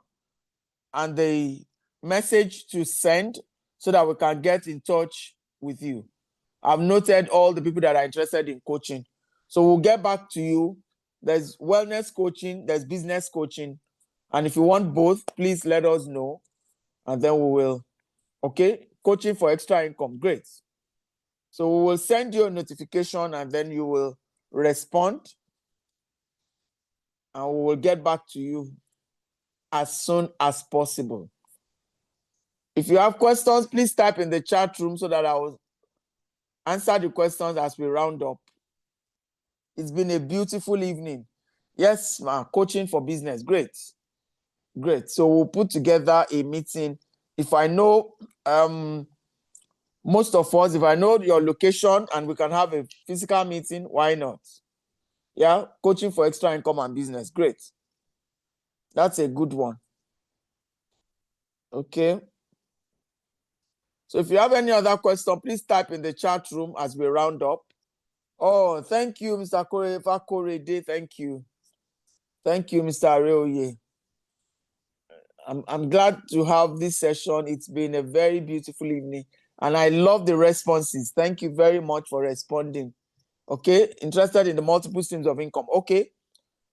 and the message to send so that we can get in touch with you. I've noted all the people that are interested in coaching. So we'll get back to you. There's wellness coaching, there's business coaching. And if you want both, please let us know. And then we will, okay? Coaching for extra income, great. So we will send you a notification and then you will respond. And we will get back to you as soon as possible. If you have questions, please type in the chat room so that I will answer the questions as we round up. It's been a beautiful evening. Yes, ma'am. Coaching for business. Great. Great. So we'll put together a meeting. If I know most of us, if I know your location and we can have a physical meeting, why not? Yeah, coaching for extra income and business. Great. That's a good one. Okay. So if you have any other question, please type in the chat room as we round up. Oh, thank you, Mr. Korede. Thank you. Thank you, Mr. Areoye. I'm glad to have this session. It's been a very beautiful evening. And I love the responses. Thank you very much for responding. Okay, interested in the multiple streams of income. Okay,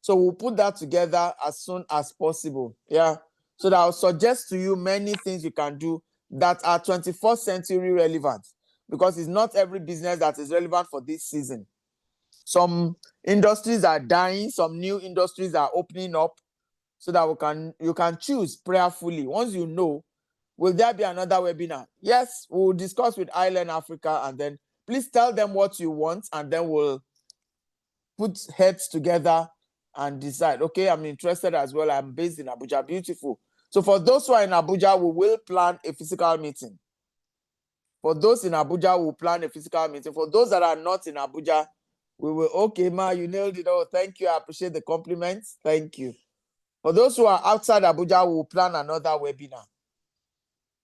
so we'll put that together as soon as possible. Yeah, so that I'll suggest to you many things you can do that are 21st century relevant, because it's not every business that is relevant for this season. Some industries are dying, some new industries are opening up, so that you can choose prayerfully. Once you know, will there be another webinar? Yes, we'll discuss with iLearn Africa, and then please tell them what you want, and then we'll put heads together and decide. Okay, I'm interested as well. I'm based in Abuja. Beautiful. So for those who are in Abuja, we will plan a physical meeting. For those in Abuja, we'll plan a physical meeting. For those that are not in Abuja, we will, okay, Ma, you nailed it. Oh, thank you. I appreciate the compliments. Thank you. For those who are outside Abuja, we'll plan another webinar.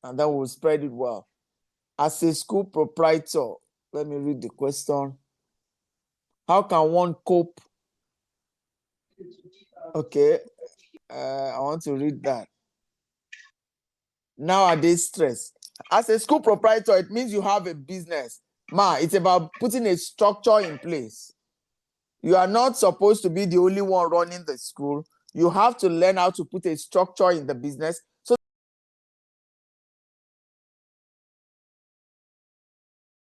And then we'll spread it well. As a school proprietor, let me read the question. How can one cope? Okay, I want to read that. Nowadays, stress. As a school proprietor, it means you have a business. It's about putting a structure in place. You are not supposed to be the only one running the school. You have to learn how to put a structure in the business